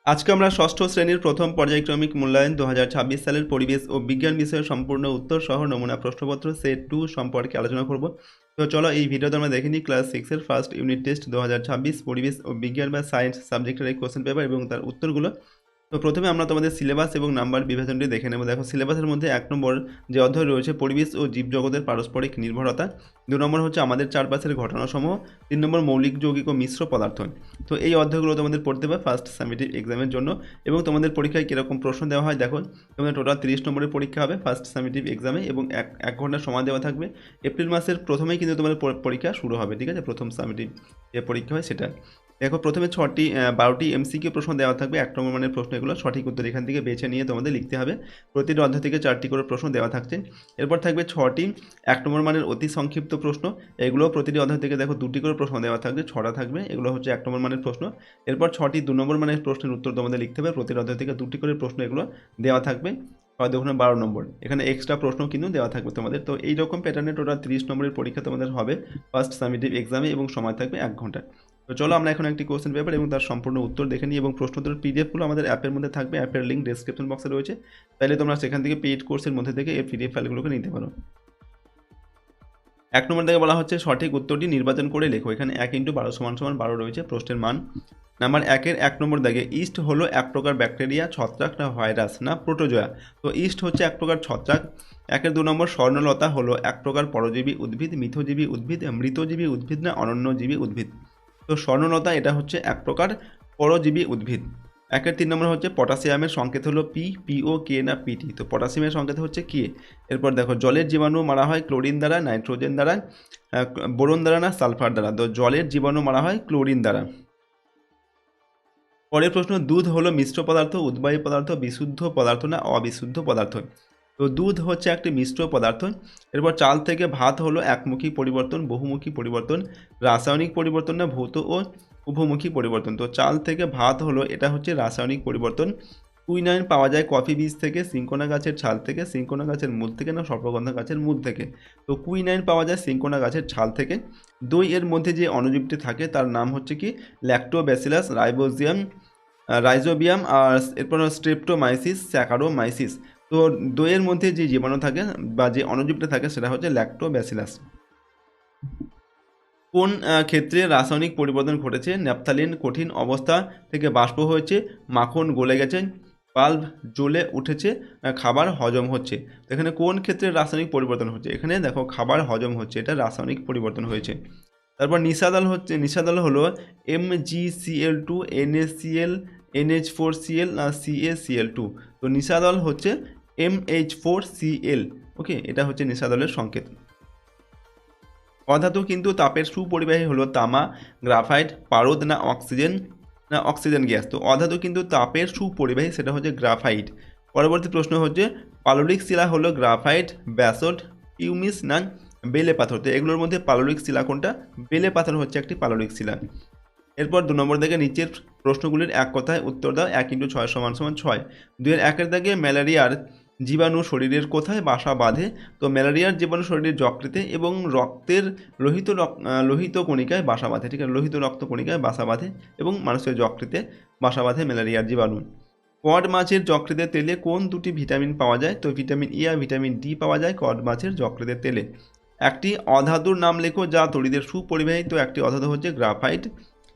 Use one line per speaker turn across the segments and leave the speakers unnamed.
আজকে আমরা ষষ্ঠ শ্রেণীর প্রথম পর্যায়ক্রমিক মূল্যায়ন 2026 সালের পরিবেশ ও বিজ্ঞান বিষয়ের সম্পূর্ণ উত্তর সহ নমুনা প্রশ্নপত্র সেট 2 সম্পর্কে আলোচনা করব। তো চলো এই ভিডিওতে আমরা দেখে নিই ক্লাস 6 এর ফার্স্ট ইউনিট টেস্ট 2026 পরিবেশ ও বিজ্ঞান বা সায়েন্স সাবজেক্টের এই কোশ্চেন পেপার এবং তার উত্তরগুলো। তো প্রথমে আমরা তোমাদের সিলেবাস এবং নাম্বার বিভাজনটি দেখে নেব। দেখো সিলেবাসের মধ্যে 1 নম্বর যে অধ্যায় রয়েছে পরিবেশ ও জীবজগতের পারস্পরিক নির্ভরতা, 2 নম্বর হচ্ছে আমাদের চারপাশের ঘটনাসমূহ, 3 নম্বর মৌলিক যৌগিক ও মিশ্র পদার্থ। তো এই অধ্যায়গুলো তোমাদের পড়তে হবে ফার্স্ট সামেটিভ এক্সামের জন্য। এবং তোমাদের পরীক্ষায় কীরকম প্রশ্ন দেওয়া হয় দেখো, তোমাদের টোটাল 30 নম্বরের পরীক্ষা হবে ফার্স্ট সামেটিভ এক্সামে এবং এক ঘন্টা সময় দেওয়া থাকবে। এপ্রিল মাসের প্রথমেই কিন্তু তোমাদের পরীক্ষা শুরু হবে, ঠিক আছে? প্রথম সামেটিভ যে পরীক্ষা হয় সেটা। দেখো প্রথমে 12টি এমসিকিউ প্রশ্ন দেওয়া থাকবে, 1 নম্বর মানের প্রশ্ন এগুলো, সঠিক উত্তর এখান থেকে বেছে নিয়ে তোমাদের লিখতে হবে। প্রতিটি অধ্যায় থেকে 4টি করে প্রশ্ন দেওয়া থাকছে। এরপর থাকবে 6টি 1 নম্বর মানের অতি সংক্ষিপ্ত প্রশ্ন, এগুলো প্রতিটি অধ্যায় থেকে দেখো 2টি করে প্রশ্ন দেওয়া থাকবে, 6টা থাকবে, এগুলো হচ্ছে 1 নম্বর মানের প্রশ্ন। এরপর 6টি 2 নম্বর মানের প্রশ্নের উত্তর তোমাদের লিখতে হবে, প্রতিটি অধ্যায় থেকে 2টি করে প্রশ্ন এগুলো দেওয়া থাকবে। দেখুন 12 নম্বর এখানে এক্সট্রা প্রশ্ন কিন্তু দেওয়া থাকবে তোমাদের। তো এইরকম প্যাটার্নে টোটাল 30 নম্বরের পরীক্ষা তোমাদের হবে ফার্স্ট সামেটিভ এক্সামে এবং সময় থাকবে 1 ঘন্টা। তো চলো আমরা এখন একটি কোশ্চেন পেপার এবং তার সম্পূর্ণ উত্তর দেখে নিই এবং প্রশ্নোত্তরের পিডিএফগুলো আমাদের অ্যাপের মধ্যে থাকবে, অ্যাপের লিঙ্ক ডেসক্রিপশন বক্সে রয়েছে, তাহলে তোমরা সেখান থেকে পেইড কোর্সের মধ্যে থেকে এই পিডিএফ ফাইলগুলোকে নিতে পারো। 1 নম্বর থেকে বলা হচ্ছে সঠিক উত্তরটি নির্বাচন করে লেখো। এখানে 1 × 12 = 12 রয়েছে প্রশ্নের মান। নাম্বার 1-এর 1 নম্বর দাগে ইস্ট হলো এক প্রকার ব্যাকটেরিয়া, ছত্রাক না ভাইরাস না প্রোটোজোয়া? তো ইস্ট হচ্ছে এক প্রকার ছত্রাক। 1-এর 2 নম্বর স্বর্ণলতা হলো এক প্রকার পরজীবী উদ্ভিদ, মিথজীবী উদ্ভিদ, মৃতজীবী উদ্ভিদ না অনন্যজীবী উদ্ভিদ? তো স্বর্ণলতা এটা হচ্ছে এক প্রকার পরজীবী উদ্ভিদ। 1-এর 3 নম্বর হচ্ছে পটাশিয়ামের সংকেত হলো পি, পিও, কে না পিটি? তো পটাশিয়ামের সংকেত হচ্ছে কে। এরপর দেখো জলের জীবাণু মারা হয় ক্লোরিন দ্বারা, নাইট্রোজেন দ্বারা, বোরন দ্বারা না সালফার দ্বারা? তো জলের জীবাণু মারা হয় ক্লোরিন দ্বারা। পরের প্রশ্ন, দুধ হলো মিশ্র পদার্থ, উদ্বায়ী পদার্থ, বিশুদ্ধ পদার্থ না অবিশুদ্ধ পদার্থ? তো দুধ হচ্ছে একটি মিশ্র পদার্থ। এরপর চাল থেকে ভাত হলো একমুখী পরিবর্তন, বহুমুখী পরিবর্তন, রাসায়নিক পরিবর্তন না ভৌত ও উভমুখী পরিবর্তন? তো চাল থেকে ভাত হলো এটা হচ্ছে রাসায়নিক পরিবর্তন। কুইনাইন পাওয়া যায় কফি বীজ থেকে, সিঙ্কোনা গাছের ছাল থেকে, সিঙ্কোনা গাছের মূল থেকে না সর্পগন্ধা গাছের মূল থেকে? তো কুইনাইন পাওয়া যায় সিঙ্কোনা গাছের ছাল থেকে। দই এর মধ্যে যে অণুজীবটি থাকে তার নাম হচ্ছে কি? ল্যাক্টোব্যাসিলাস রাইজোবিয়াম আর এরপর স্ট্রেপ্টোমাইসিস, স্যাকারোমাইসিস। তো দইয়ের মধ্যে যে জীবাণু থাকে বা যে অণুজীবটা থাকে সেটা হচ্ছে ল্যাক্টোব্যাসিলাস। কোন ক্ষেত্রে রাসায়নিক পরিবর্তন ঘটেছে? ন্যাপথালিন কঠিন অবস্থা থেকে বাষ্প হয়েছে, মাখন গলে গেছে, বাল্ব জ্বলে উঠেছে, খাবার হজম হচ্ছে? তো এখানে কোন ক্ষেত্রে রাসায়নিক পরিবর্তন হচ্ছে? এখানে দেখো খাবার হজম হচ্ছে, এটা রাসায়নিক পরিবর্তন হয়েছে। তারপর নিশাদল হলো MgCl2, NaCl, NH4Cl না CaCl2? তো নিশাদল হচ্ছে MH4Cl। ওকে, এটা হচ্ছে নিশাদলের সংকেত। অধাতু কিন্তু তাপের সুপরিবাহী হলো তামা, গ্রাফাইট, পারদ না অক্সিজেন গ্যাস? তো অধাতু কিন্তু তাপের সুপরিবাহী, সেটা হচ্ছে গ্রাফাইট। পরবর্তী প্রশ্ন হচ্ছে পাললিক শিলা হলো গ্রাফাইট, ব্যাসল্ট, পিউমিস না বেলে পাথর? তো এগুলোর মধ্যে পাললিক শিলা কোনটা? বেলে পাথর হচ্ছে একটি পাললিক শিলা। এরপর 2 নম্বর দাগে নিচের প্রশ্নগুলির এক কথায় উত্তর দাও। 1 × 6 = 6। 2-এর 1-এর দাগে ম্যালেরিয়ার জীবাণু শরীরের কোথায় বাসা বাঁধে? তো ম্যালেরিয়ার জীবাণু শরীরের যকৃতে এবং রক্তের লোহিত কণিকায় বাসা বাঁধে, ঠিক আছে? লোহিত রক্ত কণিকায় বাসা বাঁধে এবং মানুষের যকৃতে বাসা বাঁধে ম্যালেরিয়ার জীবাণু। কড মাছের যকৃতের তেলে কোন দুটি ভিটামিন পাওয়া যায়? তো ভিটামিন ই আর ভিটামিন ডি পাওয়া যায় কড মাছের যকৃতের তেলে। একটি অধাতুর নাম লেখো যা তড়িদের সুপরিবাহী। তো একটি অধাতু হচ্ছে গ্রাফাইট।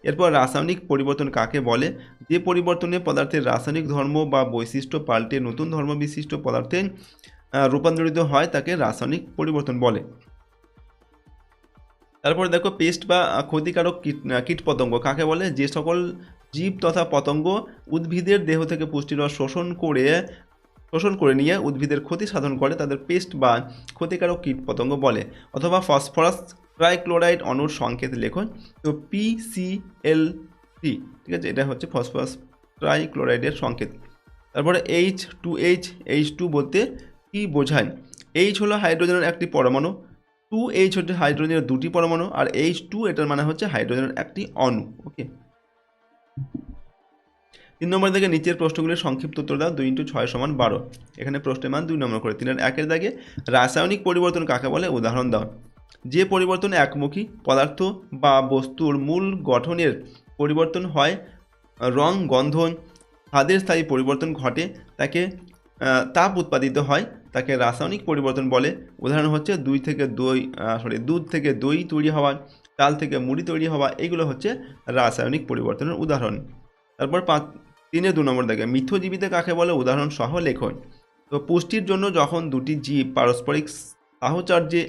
এরপর রাসায়নিক পরিবর্তন কাকে বলে? যে পরিবর্তনে পদার্থের রাসায়নিক ধর্ম বা বৈশিষ্ট্য পাল্টে নতুন ধর্ম বিশিষ্ট পদার্থে রূপান্তরিত হয় তাকে রাসায়নিক পরিবর্তন বলে। তারপরে দেখো পেস্ট বা ক্ষতিকারক কীটপতঙ্গ কাকে বলে? যে সকল জীব তথা পতঙ্গ উদ্ভিদের দেহ থেকে পুষ্টিরস শোষণ করে নিয়ে উদ্ভিদের ক্ষতি সাধন করে তাদের পেস্ট বা ক্ষতিকারক কীটপতঙ্গ বলে। অথবা ফসফরাস ট্রাইক্লোরাইড অণুর সংকেত লেখন। তো PCl3, ঠিক আছে? এটা হচ্ছে ফসফরাস ট্রাইক্লোরাইডের সংকেত। তারপরে H2 বলতে কি বোঝায়? H হলো হাইড্রোজেনের একটি পরমাণু, 2H হচ্ছে হাইড্রোজেনের দুটি পরমাণু, আর H2 এটার মানে হচ্ছে হাইড্রোজেনের একটি অণু। ওকে, 3 নম্বর দাগে নিচের প্রশ্নগুলির সংক্ষিপ্ত উত্তর দাও। 2 × 6 = 12। এখানে প্রশ্নের মান 2 নম্বর করে। 3-এর 1-এর দাগে রাসায়নিক পরিবর্তন কাকে বলে? উদাহরণ দাও। যে পরিবর্তন একমুখী, পদার্থ বা বস্তুর মূল গঠনের পরিবর্তন হয়, রং, গন্ধ, স্বাদের স্থায়ী পরিবর্তন ঘটে তাকে তাপ উৎপাদিত হয় তাকে রাসায়নিক পরিবর্তন বলে। উদাহরণ হচ্ছে দুধ থেকে দই তৈরি হওয়া, চাল থেকে মুড়ি তৈরি হওয়া, এগুলো হচ্ছে রাসায়নিক পরিবর্তনের উদাহরণ। তারপর 3-2 নম্বর দেখে মিথ্যজীবিতে কাকে বলে উদাহরণ সহ লেখন। তো পুষ্টির জন্য যখন দুটি জীব পারস্পরিক সাহচর্যে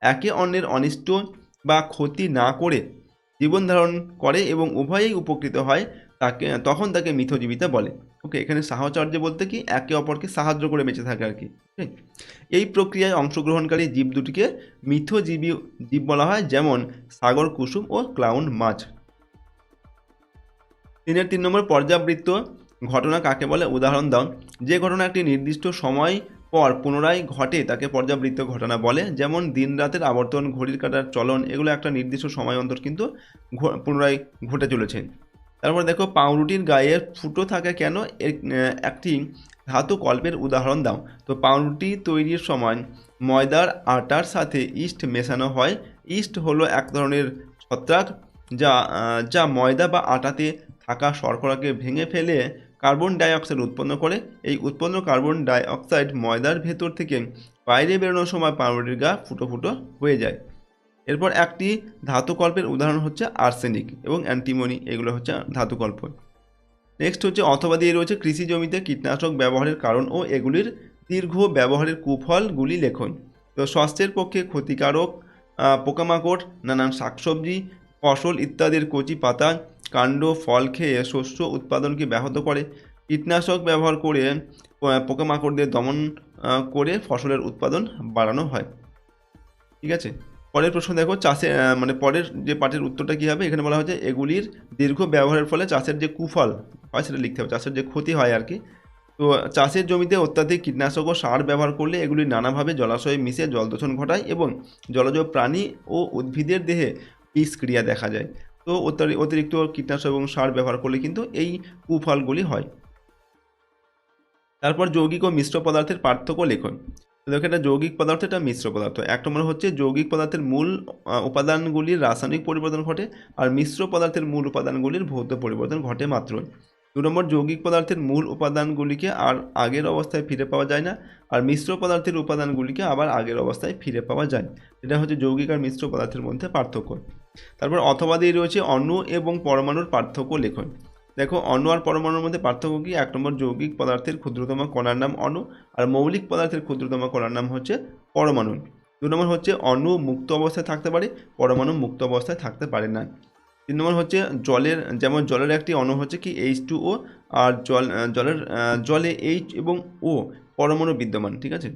একে অন্যের অনিষ্ট বা ক্ষতি না করে জীবন ধারণ করে এবং উভয়েই উপকৃত হয় তখন তাকে মিথ্যজীবিতা বলে। ওকে, এখানে সাহচর্য বলতে কি একে অপরকে সাহায্য করে বেঁচে থাকে আর কি। এই প্রক্রিয়ায় অংশগ্রহণকারী জীব দুটিকে মিথ্যজীবী জীব বলা হয়, যেমন সাগর কুসুম ও ক্লাউন মাছ। 3 নম্বর পর্যাবৃত্ত ঘটনা কাকে বলে উদাহরণ দাও। যে ঘটনা একটি নির্দিষ্ট সময় পর পুনরায় ঘটে তাকে পর্যাবৃত্ত ঘটনা বলে, যেমন দিন রাতের আবর্তন, ঘড়ির কাঁটার চলন, এগুলো একটা নির্দিষ্ট সময় অন্তর কিন্তু পুনরায় ঘটে চলেছে। তারপর দেখো পাউরুটির গায়ে ফুটো থাকে কেন, একটি ধাতু কল্পের উদাহরণ দাও। তো পাউরুটি তৈরির সময় ময়দার আটার সাথে ইস্ট মেশানো হয়। ইস্ট হলো এক ধরনের ছত্রাক যা ময়দা বা আটাতে থাকা শর্করাকে ভেঙে ফেলে কার্বন ডাইঅক্সাইড উৎপন্ন করে। এই উৎপন্ন কার্বন ডাইঅক্সাইড ময়দার ভেতর থেকে বাইরে বেরোনোর সময় পাউরুটির গা ফুটো ফুটো হয়ে যায়। এরপর একটি ধাতুকল্পের উদাহরণ হচ্ছে আর্সেনিক এবং অ্যান্টিমনি, এগুলো হচ্ছে ধাতুকল্প। নেক্সট হচ্ছে অথবা দিয়ে রয়েছে কৃষি জমিতে কীটনাশক ব্যবহারের কারণ ও এগুলির দীর্ঘ ব্যবহারের কুফলগুলি লেখন। তো স্বাস্থ্যের পক্ষে ক্ষতিকারক পোকামাকড়, নানান শাকসবজি, ফসল ইত্যাদির কচি পাতা, কাণ্ড, ফল খেয়ে শস্য উৎপাদনকে ব্যাহত করে। কীটনাশক ব্যবহার করে পোকামাকড়দের দমন করে ফসলের উৎপাদন বাড়ানো হয়। ঠিক আছে, পরের প্রশ্ন দেখো চাষে পরের যে পাঠের উত্তরটা কী হবে। এখানে বলা হয়েছে এগুলির দীর্ঘ ব্যবহারের ফলে চাষের যে কুফল হয় সেটা লিখতে হবে, চাষের যে ক্ষতি হয় আর কি। তো চাষের জমিতে অত্যাধিক কীটনাশক ও সার ব্যবহার করলে এগুলি নানাভাবে জলাশয়ে মিশে জলদূষণ ঘটায় এবং জলজ প্রাণী ও উদ্ভিদের দেহে বিষক্রিয়া দেখা যায়। তো অতিরিক্ত কীটনাশক এবং সার ব্যবহার করলে কিন্তু এই কুফলগুলি হয়। তারপর যৌগিক ও মিশ্র পদার্থের পার্থক্য লেখন। দেখো এটা যৌগিক পদার্থ, এটা মিশ্র পদার্থ। 1 নম্বর হচ্ছে যৌগিক পদার্থের মূল উপাদানগুলির রাসায়নিক পরিবর্তন ঘটে, আর মিশ্র পদার্থের মূল উপাদানগুলির ভৌত পরিবর্তন ঘটে মাত্র। 2 নম্বর যৌগিক পদার্থের মূল উপাদানগুলিকে আর আগের অবস্থায় ফিরে পাওয়া যায় না, আর মিশ্র পদার্থের উপাদানগুলিকে আবার আগের অবস্থায় ফিরে পাওয়া যায়। এটা হচ্ছে যৌগিক আর মিশ্র পদার্থের মধ্যে পার্থক্য। তারপর অথবা দিয়ে রয়েছে অণু এবং পরমাণুর পার্থক্য লেখন। দেখো অণু আর পরমাণুর মধ্যে পার্থক্য কি। 1 নম্বর যৌগিক পদার্থের ক্ষুদ্রতম কণার নাম অণু, আর মৌলিক পদার্থের ক্ষুদ্রতম কণার নাম হচ্ছে পরমাণু। 2 নম্বর হচ্ছে অণু মুক্ত অবস্থায় থাকতে পারে, পরমাণু মুক্ত অবস্থায় থাকতে পারে না। 3 নম্বর হচ্ছে জলের একটি অণু হচ্ছে কি H2O, আর জলে H এবং O পরমাণু বিদ্যমান। ঠিক আছে,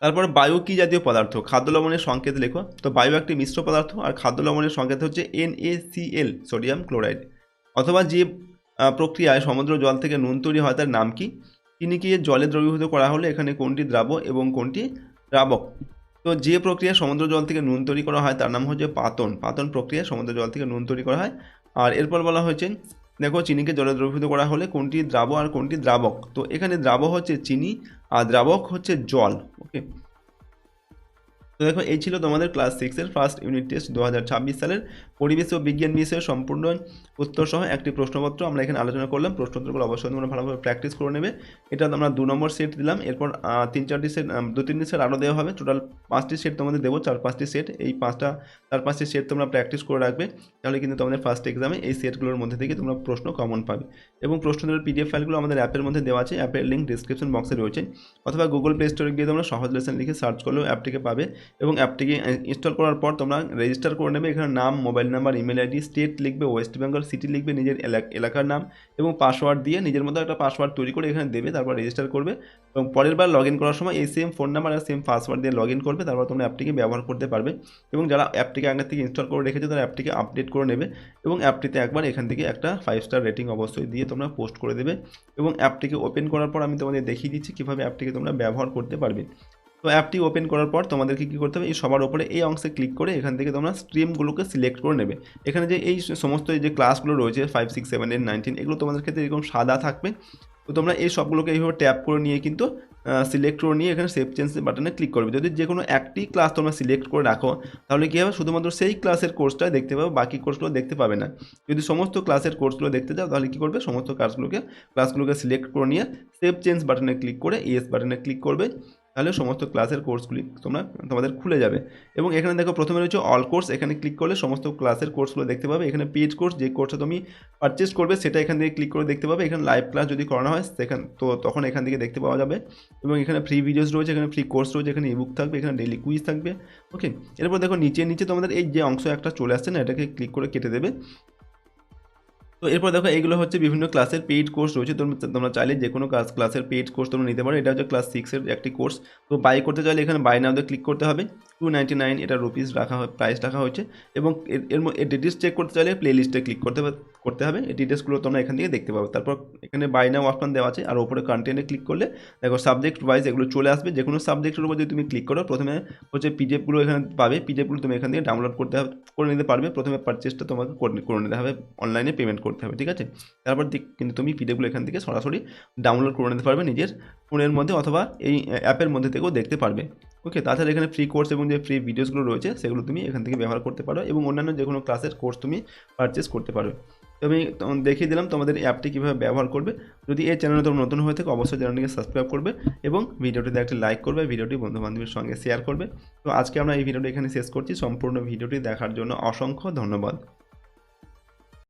তারপর বায়ু কি জাতীয় পদার্থ, খাদ্য লবণের সংকেত লেখো। তো বায়ু একটি মিশ্র পদার্থ, আর খাদ্য লবণের সংকেত হচ্ছে NaCl, সোডিয়াম ক্লোরাইড। অথবা যে প্রক্রিয়ায় সমুদ্র জল থেকে নুন তৈরি হয় তার নাম কি। চিনিকে জলে দ্রবীভূত করা হলে এখানে কোনটি দ্রাব্য এবং কোনটি দ্রাবক। তো যে প্রক্রিয়ায় সমুদ্র জল থেকে নুন তৈরি করা হয় তার নাম হচ্ছে পাতন প্রক্রিয়ায় সমুদ্র জল থেকে নুন তৈরি করা হয়। আর এরপর বলা হয়েছে দেখো চিনিকে জলে দ্রবীভূত করা হলে কোনটি দ্রাব্য আর কোনটি দ্রাবক। তো এখানে দ্রাব্য হচ্ছে চিনি আর দ্রাবক হচ্ছে জল। ওকে, তো দেখো এই ছিল তোমাদের ক্লাস 6-এর ফার্স্ট ইউনিট টেস্ট 2026 সালের পরিবেশ ও বিজ্ঞান বিষয়ে সম্পূর্ণ উত্তর সহ একটি প্রশ্নপত্র আমরা এখানে আলোচনা করলাম। প্রশ্নোত্তরগুলো অবশ্যই তোমরা ভালোভাবে প্র্যাকটিস করে নেবে। এটা আমরা 2 নম্বর সেট দিলাম, এরপর 3-4টি সেট 2-3টি সেট আরও দেওয়া হবে। টোটাল 5টি সেট তোমাদের দেবো, 4-5টি সেট। এই 4-5টি সেট তোমরা প্র্যাকটিস করে রাখবে, তাহলে কিন্তু তোমাদের ফার্স্ট এক্সামে এই সেটগুলোর মধ্যে থেকে তোমরা প্রশ্ন কমন পাবে। এবং প্রশ্নোত্তরের PDF ফাইলগুলো আমাদের অ্যাপের মধ্যে দেওয়া আছে, অ্যাপের লিঙ্ক ডিসক্রিপশন বক্সে রয়েছে, অথবা গুগল প্লে স্টোরে গিয়ে তোমরা সহজ লেসন লিখে সার্চ করলেও অ্যাপটিকে পাবে। এবং অ্যাপটিকে ইনস্টল করার পর তোমরা রেজিস্টার করে নেবে। এখানে নাম, mobile number, email ID, state লিখবে ওয়েস্ট বেঙ্গল, সিটি লিখবে নিজের এলাকার নাম, এবং পাসওয়ার্ড দিয়ে নিজের মতো একটা পাসওয়ার্ড তৈরি করে এখানে দেবে, তারপর রেজিস্টার করবে। এবং পরের বার লগ ইন করার সময় এই সেম ফোন নাম্বার আর সেম পাসওয়ার্ড দিয়ে লগ ইন করবে, তারপর তোমরা অ্যাপটিকে ব্যবহার করতে পারবে। এবং যারা অ্যাপটিকে আগে থেকে ইনস্টল করে রেখেছে তারা অ্যাপটিকে আপডেট করে নেবে, এবং অ্যাপটিতে একবার এখান থেকে একটা 5 স্টার রেটিং অবশ্যই দিয়ে তোমরা পোস্ট করে দেবে। এবং অ্যাপটিকে ওপেন করার পর আমি তোমাদের দেখিয়ে দিচ্ছি কীভাবে অ্যাপটিকে তোমরা ব্যবহার করতে পারবে। তো অ্যাপটি ওপেন করার পর তোমাদেরকে কী করতে হবে, এই সবার উপরে এই অংশে ক্লিক করে এখান থেকে তোমরা স্ট্রিমগুলোকে সিলেক্ট করে নেবে। এখানে যে এই সমস্ত যে ক্লাসগুলো রয়েছে 5, 6, 7, 8, 19 এগুলো তোমাদের ক্ষেত্রে এরকম সাদা থাকবে। তো তোমরা এই সবগুলোকে এইভাবে ট্যাপ করে নিয়ে কিন্তু সিলেক্ট করে নিয়ে এখানে সেভ চেঞ্জ বাটনে ক্লিক করবে। যদি যে কোনো একটি ক্লাস তোমরা সিলেক্ট করে রাখো তাহলে কী হবে, শুধুমাত্র সেই ক্লাসের কোর্সটা দেখতে পাবে, বাকি কোর্সগুলো দেখতে পাবে না। যদি সমস্ত ক্লাসের কোর্সগুলো দেখতে চাও তাহলে কী করবে, সমস্ত ক্লাসগুলোকে সিলেক্ট করে নিয়ে সেভ চেঞ্জ বাটনে ক্লিক করে ইয়েস বাটনে ক্লিক করবে, তাহলে সমস্ত ক্লাসের কোর্সগুলি তোমাদের খুলে যাবে। এবং এখানে দেখো প্রথমে রয়েছে অল কোর্স, এখানে ক্লিক করলে সমস্ত ক্লাসের কোর্সগুলো দেখতে পাবে। এখানে পেইড কোর্স, যে কোর্সটা তুমি পারচেস করবে সেটা এখান থেকে ক্লিক করে দেখতে পাবে। এখানে লাইভ ক্লাস যদি করানো হয় তখন এখান থেকে দেখতে পাওয়া যাবে। এবং এখানে ফ্রি ভিডিওস রয়েছে, এখানে ফ্রি কোর্স রয়েছে, এখানে ইবুক থাকবে, এখানে ডেইলি কুইজ থাকবে। ওকে, এরপর দেখো নিচে তোমাদের এই যে অংশ একটা চলে আসছে না, এটাকে ক্লিক করে কেটে দেবে। তো এরপর দেখো এইগুলো হচ্ছে বিভিন্ন ক্লাসের পেইড কোর্স রয়েছে। তোমরা চাইলে যে কোনো ক্লাসের পেইড কোর্স তোমরা নিতে পারো। এটা হচ্ছে ক্লাস 6-এর একটি কোর্স। তো বাই করতে চাইলে এখানে বাই নাওতে ক্লিক করতে হবে। 299 এটা রুপিস প্রাইস রাখা হয়েছে। এবং এর ডিটেলস চেক করতে চাইলে প্লে লিস্টে ক্লিক করতে হবে। এই ডিটেলসগুলো তোমরা এখান থেকে দেখতে পাবে। তারপর এখানে বাই নাও অপশন দেওয়া আছে, আর ওপরে কন্টেন্টে ক্লিক করলে দেখো সাবজেক্ট ওয়াইজ এগুলো চলে আসবে। যে কোনো সাবজেক্টের উপর যদি তুমি ক্লিক করো, প্রথমে হচ্ছে পিডিএফগুলো এখানে পাবে। পিডিএফগুলো তুমি এখান থেকে ডাউনলোড করে নিতে পারবে। প্রথমে পারচেসটা তোমাকে করে নিতে হবে, অনলাইনে পেমেন্ট করতে হবে, ঠিক আছে। তারপর কিন্তু তুমি পিডিএফগুলো এখান থেকে সরাসরি ডাউনলোড করে নিতে পারবে নিজের ফোনের মধ্যে, অথবা এই অ্যাপের মধ্যে থেকেও দেখতে পারবে। ওকে, তাছাড়া এখানে ফ্রি কোর্স এবং যে ফ্রি ভিডিওসগুলো রয়েছে সেগুলো তুমি এখান থেকে ব্যবহার করতে পারো, এবং অন্যান্য যে কোনো ক্লাসের কোর্স তুমি পারচেস করতে পারবে। তো আমি দেখিয়ে দিলাম তোমাদের এই অ্যাপটি কীভাবে ব্যবহার করবে। যদি এই চ্যানেলে তোমরা নতুন হয়ে থাকো অবশ্যই চ্যানেলটিকে সাবস্ক্রাইব করবে এবং ভিডিওটিতে একটি লাইক করবে, ভিডিওটি বন্ধুবান্ধবের সঙ্গে শেয়ার করবে। তো আজকে আমরা এই ভিডিওটি এখানে শেষ করছি। সম্পূর্ণ ভিডিওটি দেখার জন্য অসংখ্য ধন্যবাদ।